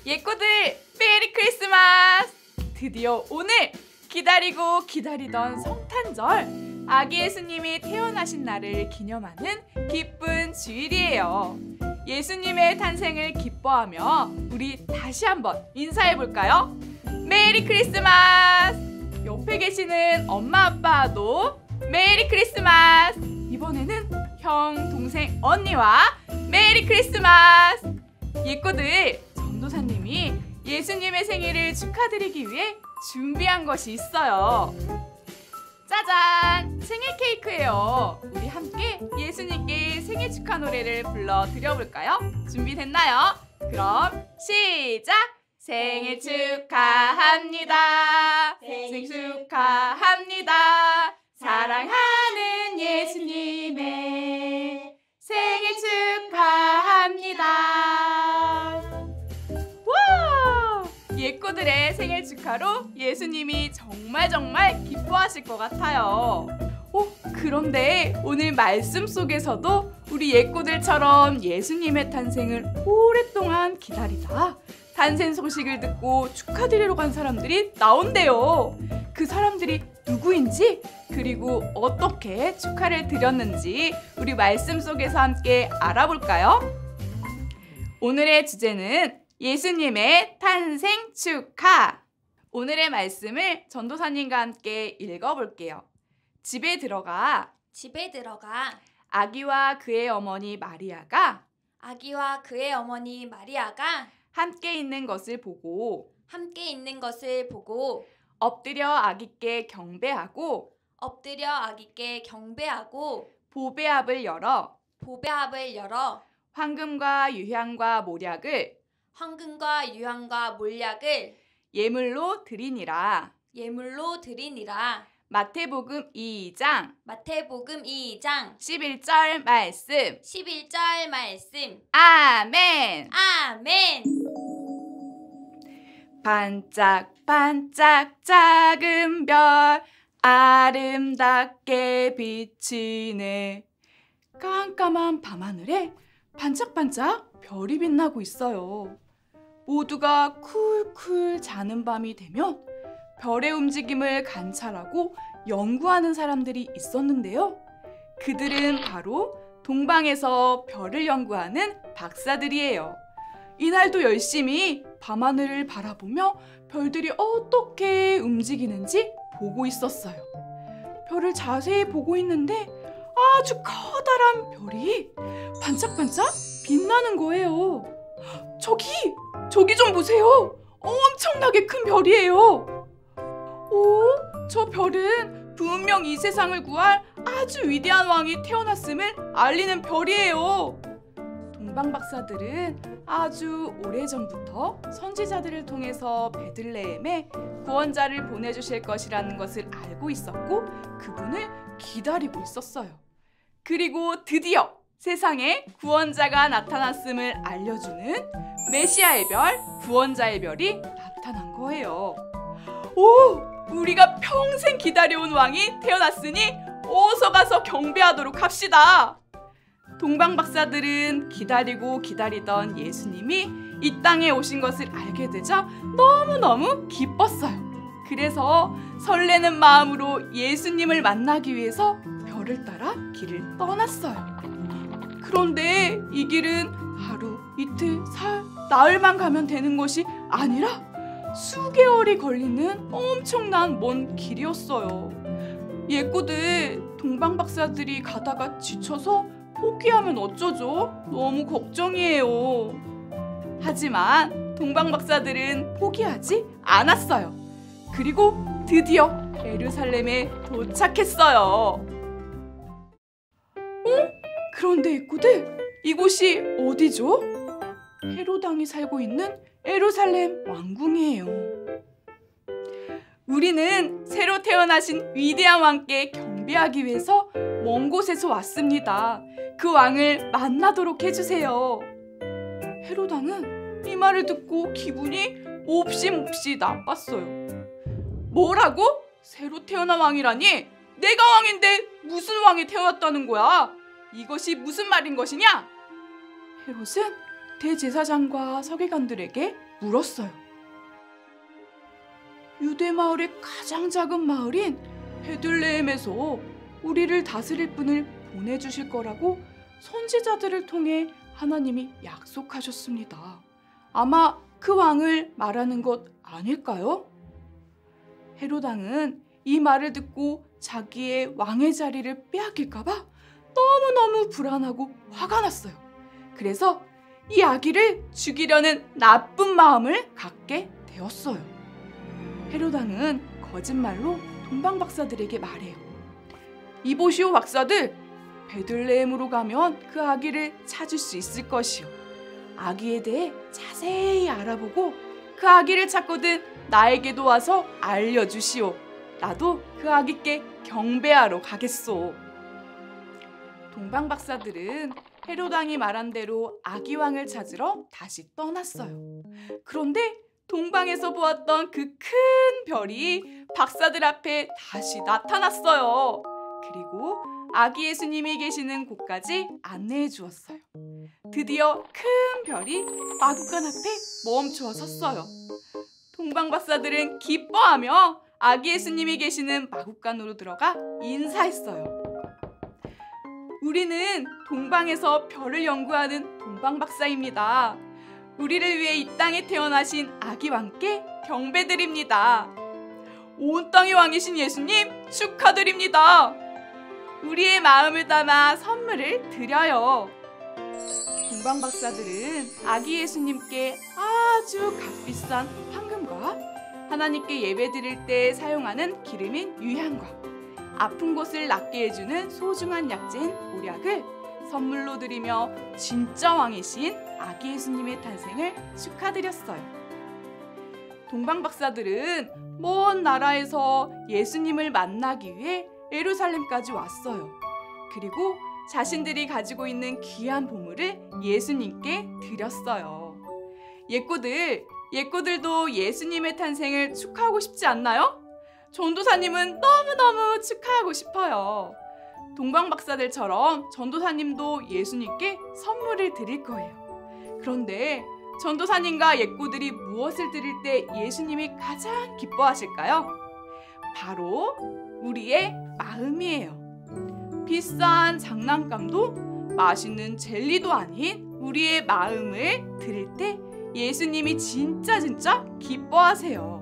예꼬들 메리 크리스마스! 드디어 오늘 기다리고 기다리던 성탄절, 아기 예수님이 태어나신 날을 기념하는 기쁜 주일이에요. 예수님의 탄생을 기뻐하며 우리 다시 한번 인사해볼까요? 메리 크리스마스! 옆에 계시는 엄마 아빠도 메리 크리스마스! 이번에는 형, 동생, 언니와 메리 크리스마스! 예꼬들, 전도사님이 예수님의 생일을 축하드리기 위해 준비한 것이 있어요. 짜잔! 생일 케이크예요. 우리 함께 예수님께 생일 축하 노래를 불러드려볼까요? 준비됐나요? 그럼 시작! 생일 축하합니다. 생일 축하합니다. 사랑하는 예수님의 생일 축하합니다. 와! 예꼬들의 생일 축하로 예수님이 정말 기뻐하실 것 같아요. 그런데 오늘 말씀 속에서도 우리 예꼬들처럼 예수님의 탄생을 오랫동안 기다리다 탄생 소식을 듣고 축하드리러 간 사람들이 나온대요. 그 사람들이 누구인지, 그리고 어떻게 축하를 드렸는지 우리 말씀 속에서 함께 알아볼까요? 오늘의 주제는 예수님의 탄생 축하! 오늘의 말씀을 전도사님과 함께 읽어볼게요. 집에 들어가 아기와 그의 어머니 마리아가 함께 있는 것을 보고 엎드려 아기께 경배하고 보배압을 열어 황금과 유향과 몰약을 예물로 드리니라. 마태복음 2장 11절 말씀. 아멘. 반짝반짝 작은 별 아름답게 비치네. 깜깜한 밤하늘에 반짝반짝 별이 빛나고 있어요. 모두가 쿨쿨 자는 밤이 되면 별의 움직임을 관찰하고 연구하는 사람들이 있었는데요. 그들은 바로 동방에서 별을 연구하는 박사들이에요. 이날도 열심히 밤하늘을 바라보며 별들이 어떻게 움직이는지 보고 있었어요. 별을 자세히 보고 있는데 아주 커다란 별이 반짝반짝 빛나는 거예요. 저기 좀 보세요. 엄청나게 큰 별이에요. 저 별은 분명 이 세상을 구할 아주 위대한 왕이 태어났음을 알리는 별이에요. 동방 박사들은 아주 오래전부터 선지자들을 통해서 베들레헴에 구원자를 보내주실 것이라는 것을 알고 있었고 그분을 기다리고 있었어요. 그리고 드디어 세상에 구원자가 나타났음을 알려주는 메시아의 별, 구원자의 별이 나타난 거예요. 우리가 평생 기다려온 왕이 태어났으니 어서 가서 경배하도록 합시다. 동방 박사들은 기다리고 기다리던 예수님이 이 땅에 오신 것을 알게 되자 너무너무 기뻤어요. 그래서 설레는 마음으로 예수님을 만나기 위해서 별을 따라 길을 떠났어요. 그런데 이 길은 하루, 이틀, 사흘, 나흘만 가면 되는 것이 아니라 수개월이 걸리는 엄청난 먼 길이었어요. 예꼬들, 동방 박사들이 가다가 지쳐서 포기하면 어쩌죠? 너무 걱정이에요. 하지만 동방 박사들은 포기하지 않았어요. 그리고 드디어 예루살렘에 도착했어요. 그런데 예꼬들, 이곳이 어디죠? 헤롯 왕이 살고 있는 예루살렘 왕궁이에요. 우리는 새로 태어나신 위대한 왕께 경배하기 위해서 먼 곳에서 왔습니다. 그 왕을 만나도록 해주세요. 헤롯 왕은 이 말을 듣고 기분이 몹시 나빴어요. 뭐라고? 새로 태어난 왕이라니? 내가 왕인데 무슨 왕이 태어났다는 거야? 이것이 무슨 말인 것이냐? 헤롯은 대제사장과 서기관들에게 물었어요. 유대 마을의 가장 작은 마을인 베들레헴에서 우리를 다스릴 분을 보내주실 거라고 선지자들을 통해 하나님이 약속하셨습니다. 아마 그 왕을 말하는 것 아닐까요? 헤롯 왕은 이 말을 듣고 자기의 왕의 자리를 빼앗길까 봐 너무너무 불안하고 화가 났어요. 그래서 이 아기를 죽이려는 나쁜 마음을 갖게 되었어요. 헤롯 왕은 거짓말로 동방박사들에게 말해요. 이보시오 박사들, 베들레헴으로 가면 그 아기를 찾을 수 있을 것이요. 아기에 대해 자세히 알아보고 그 아기를 찾거든 나에게도 와서 알려주시오. 나도 그 아기께 경배하러 가겠소. 동방박사들은 헤롯왕이 말한 대로 아기왕을 찾으러 다시 떠났어요. 그런데 동방에서 보았던 그 큰 별이 박사들 앞에 다시 나타났어요. 그리고 아기 예수님이 계시는 곳까지 안내해 주었어요. 드디어 큰 별이 마구간 앞에 멈추어 섰어요. 동방박사들은 기뻐하며 아기 예수님이 계시는 마구간으로 들어가 인사했어요. 우리는 동방에서 별을 연구하는 동방박사입니다. 우리를 위해 이 땅에 태어나신 아기 왕께 경배드립니다. 온 땅의 왕이신 예수님 축하드립니다. 우리의 마음을 담아 선물을 드려요. 동방박사들은 아기 예수님께 아주 값비싼 황금과 하나님께 예배드릴 때 사용하는 기름인 유향과 아픈 곳을 낫게 해주는 소중한 약재인 보약을 선물로 드리며 진짜 왕이신 아기 예수님의 탄생을 축하드렸어요. 동방박사들은 먼 나라에서 예수님을 만나기 위해 예루살렘까지 왔어요. 그리고 자신들이 가지고 있는 귀한 보물을 예수님께 드렸어요. 예꼬들도 예수님의 탄생을 축하하고 싶지 않나요? 전도사님은 너무너무 축하하고 싶어요. 동방박사들처럼 전도사님도 예수님께 선물을 드릴 거예요. 그런데 전도사님과 예꼬들이 무엇을 드릴 때 예수님이 가장 기뻐하실까요? 바로 우리의 마음이에요. 비싼 장난감도 맛있는 젤리도 아닌 우리의 마음을 드릴 때 예수님이 진짜 기뻐하세요.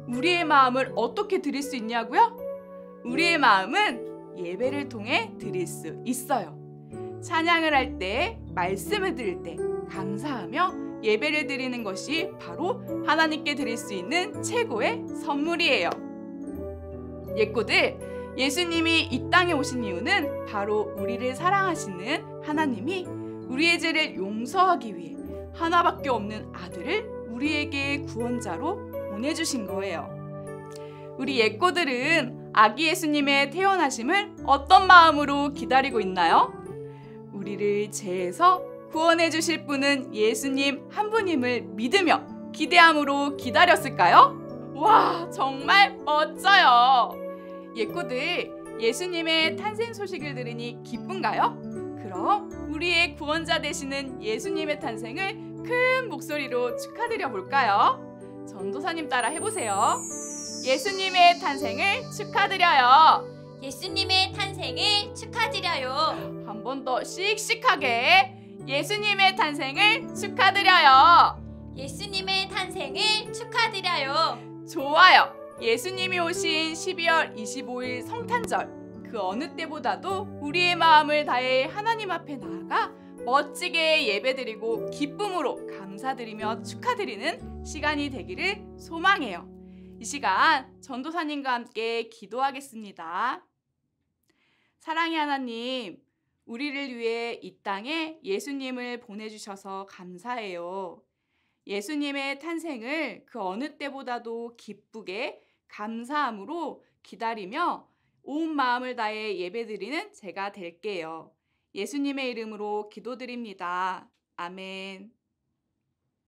우리의 마음을 어떻게 드릴 수 있냐고요? 우리의 마음은 예배를 통해 드릴 수 있어요. 찬양을 할 때, 말씀을 드릴 때 감사하며 예배를 드리는 것이 바로 하나님께 드릴 수 있는 최고의 선물이에요. 예꼬들, 예수님이 이 땅에 오신 이유는 바로 우리를 사랑하시는 하나님이 우리의 죄를 용서하기 위해 하나밖에 없는 아들을 우리에게 구원자로 보내주신 거예요. 우리 예꼬들은 아기 예수님의 태어나심을 어떤 마음으로 기다리고 있나요? 우리를 죄에서 구원해 주실 분은 예수님 한 분임을 믿으며 기대함으로 기다렸을까요? 와, 정말 멋져요. 예꼬들, 예수님의 탄생 소식을 들으니 기쁜가요? 그럼 우리의 구원자 되시는 예수님의 탄생을 큰 목소리로 축하드려 볼까요? 전도사님 따라 해보세요. 예수님의 탄생을 축하드려요. 예수님의 탄생을 축하드려요. 한 번 더 씩씩하게 예수님의 탄생을 축하드려요. 예수님의 탄생을 축하드려요. 좋아요. 예수님이 오신 12월 25일 성탄절, 그 어느 때보다도 우리의 마음을 다해 하나님 앞에 나아가 멋지게 예배드리고 기쁨으로 감사드리며 축하드리는 시간이 되기를 소망해요. 이 시간 전도사님과 함께 기도하겠습니다. 사랑의 하나님, 우리를 위해 이 땅에 예수님을 보내주셔서 감사해요. 예수님의 탄생을 그 어느 때보다도 기쁘게 감사함으로 기다리며 온 마음을 다해 예배드리는 제가 될게요. 예수님의 이름으로 기도드립니다. 아멘.